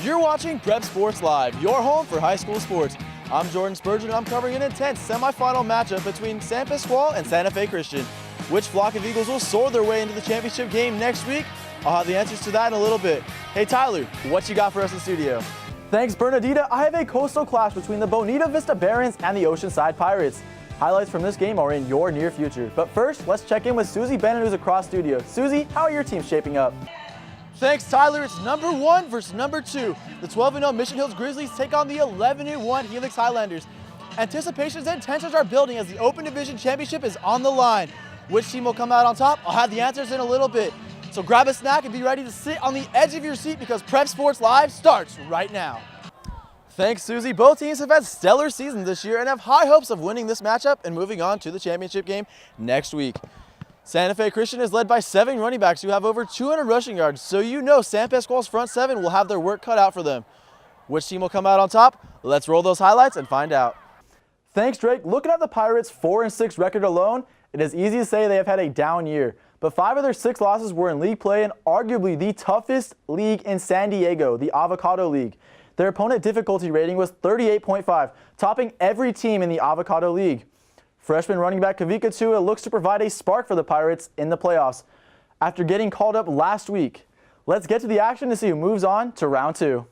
You're watching Prep Sports Live, your home for high school sports. I'm Jordan Spurgeon, and I'm covering an intense semifinal matchup between San Pasqual and Santa Fe Christian. Which flock of Eagles will soar their way into the championship game next week? I'll have the answers to that in a little bit. Hey Tyler, what you got for us in studio? Thanks Bernadita, I have a coastal clash between the Bonita Vista Barons and the Oceanside Pirates. Highlights from this game are in your near future. But first, let's check in with Susie Bennett, who's across studio. Susie, how are your teams shaping up? Thanks, Tyler. It's number 1 versus number 2. The 12-0 Mission Hills Grizzlies take on the 11-1 Helix Highlanders. Anticipations and tensions are building as the Open Division Championship is on the line. Which team will come out on top? I'll have the answers in a little bit. So grab a snack and be ready to sit on the edge of your seat because Prep Sports Live starts right now. Thanks, Susie. Both teams have had stellar seasons this year and have high hopes of winning this matchup and moving on to the championship game next week. Santa Fe Christian is led by 7 running backs who have over 200 rushing yards, so you know San Pasqual's front 7 will have their work cut out for them. Which team will come out on top? Let's roll those highlights and find out. Thanks, Drake. Looking at the Pirates' 4-6 record alone, it is easy to say they have had a down year, but 5 of their 6 losses were in league play and arguably the toughest league in San Diego, the Avocado League. Their opponent difficulty rating was 38.5, topping every team in the Avocado League. Freshman running back Kavika Tua looks to provide a spark for the Pirates in the playoffs after getting called up last week. Let's get to the action to see who moves on to round 2.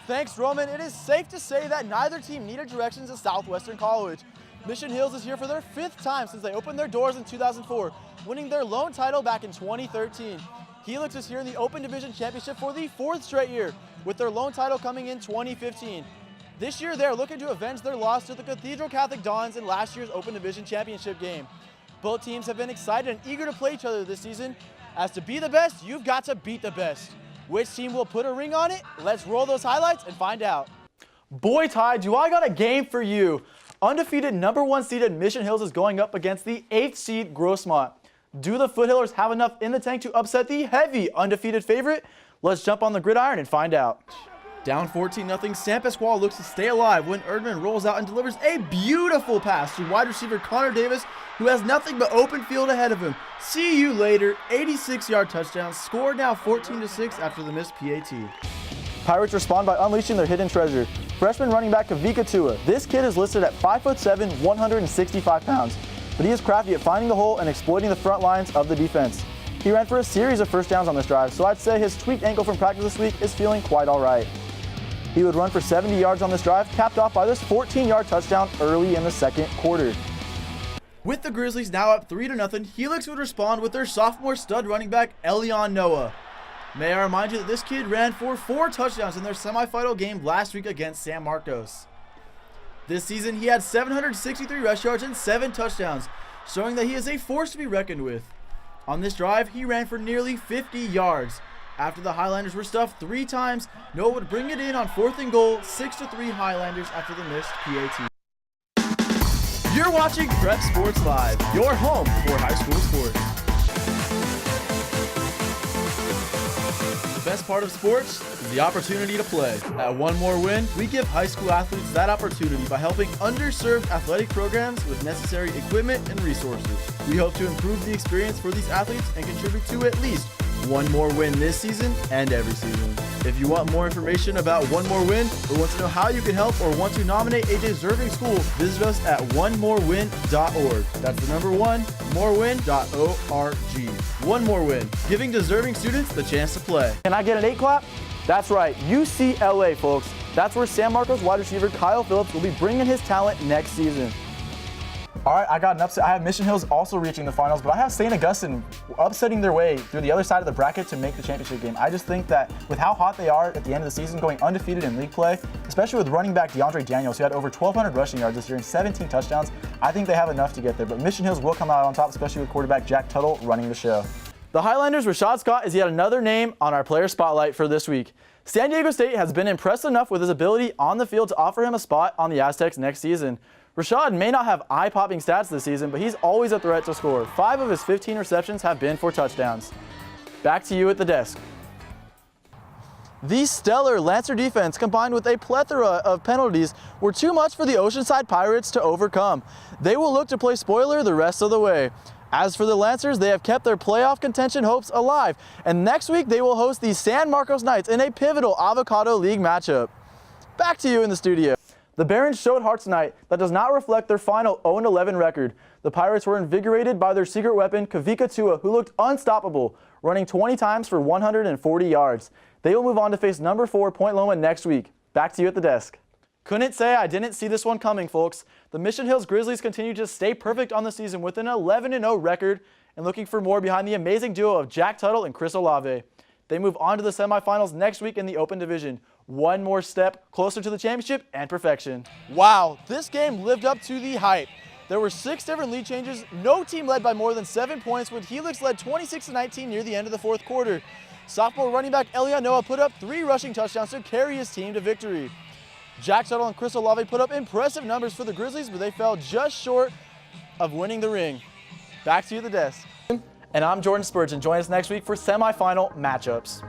Thanks, Roman. It is safe to say that neither team needed directions at Southwestern College. Mission Hills is here for their 5th time since they opened their doors in 2004, winning their lone title back in 2013. Helix is here in the Open Division Championship for the 4th straight year, with their lone title coming in 2015. This year, they're looking to avenge their loss to the Cathedral Catholic Dons in last year's Open Division Championship game. Both teams have been excited and eager to play each other this season. As to be the best, you've got to beat the best. Which team will put a ring on it? Let's roll those highlights and find out. Boy, Ty, do I got a game for you. Undefeated number 1 seeded Mission Hills is going up against the 8th seed Grossmont. Do the Foothillers have enough in the tank to upset the heavy undefeated favorite? Let's jump on the gridiron and find out. Down 14-0, San Pasqual looks to stay alive when Erdman rolls out and delivers a beautiful pass to wide receiver Connor Davis, who has nothing but open field ahead of him. See you later. 86-yard touchdown, scored now 14-6 after the missed PAT. Pirates respond by unleashing their hidden treasure. Freshman running back Kavika Tua. This kid is listed at 5'7", 165 pounds, but he is crafty at finding the hole and exploiting the front lines of the defense. He ran for a series of first downs on this drive, so I'd say his tweaked ankle from practice this week is feeling quite all right. He would run for 70 yards on this drive, capped off by this 14-yard touchdown early in the second quarter. With the Grizzlies now up 3-0, Helix would respond with their sophomore stud running back, Elion Noah. May I remind you that this kid ran for 4 touchdowns in their semifinal game last week against San Marcos. This season, he had 763 rush yards and 7 touchdowns, showing that he is a force to be reckoned with. On this drive, he ran for nearly 50 yards. After the Highlanders were stuffed 3 times, Noah would bring it in on 4th and goal, 6-3 Highlanders after the missed PAT. You're watching Prep Sports Live, your home for high school sports. The best part of sports is the opportunity to play. At One More Win, we give high school athletes that opportunity by helping underserved athletic programs with necessary equipment and resources. We hope to improve the experience for these athletes and contribute to at least one more win this season and every season. If you want more information about One More Win or want to know how you can help or want to nominate a deserving school, visit us at onemorewin.org. That's the number 1, morewin.org. One More Win, giving deserving students the chance to play. Can I get an 8 clap? That's right, UCLA, folks. That's where San Marcos wide receiver Kyle Phillips will be bringing his talent next season. All right, I got an upset. I have Mission Hills also reaching the finals, but I have St. Augustine upsetting their way through the other side of the bracket to make the championship game. I just think that with how hot they are at the end of the season, going undefeated in league play, especially with running back DeAndre Daniels, who had over 1,200 rushing yards this year and 17 touchdowns, I think they have enough to get there. But Mission Hills will come out on top, especially with quarterback Jack Tuttle running the show. The Highlanders' Rashad Scott is yet another name on our player spotlight for this week. San Diego State has been impressed enough with his ability on the field to offer him a spot on the Aztecs next season. Rashad may not have eye-popping stats this season, but he's always a threat to score. 5 of his 15 receptions have been for touchdowns. Back to you at the desk. The stellar Lancer defense, combined with a plethora of penalties, were too much for the Oceanside Pirates to overcome. They will look to play spoiler the rest of the way. As for the Lancers, they have kept their playoff contention hopes alive, and next week they will host the San Marcos Knights in a pivotal Avocado League matchup. Back to you in the studio. The Barons showed heart tonight that does not reflect their final 0-11 record. The Pirates were invigorated by their secret weapon, Kavika Tua, who looked unstoppable, running 20 times for 140 yards. They will move on to face number 4 Point Loma next week. Back to you at the desk. Couldn't say I didn't see this one coming, folks. The Mission Hills Grizzlies continue to stay perfect on the season with an 11-0 record and looking for more behind the amazing duo of Jack Tuttle and Chris Olave. They move on to the semifinals next week in the Open Division. One more step closer to the championship and perfection. Wow, this game lived up to the hype. There were 6 different lead changes. No team led by more than 7 points, with Helix led 26-19 near the end of the 4th quarter. Sophomore running back Eliot Noah put up 3 rushing touchdowns to carry his team to victory. Jack Tuttle and Chris Olave put up impressive numbers for the Grizzlies, but they fell just short of winning the ring. Back to you at the desk. And I'm Jordan Spurgeon. Join us next week for semifinal matchups.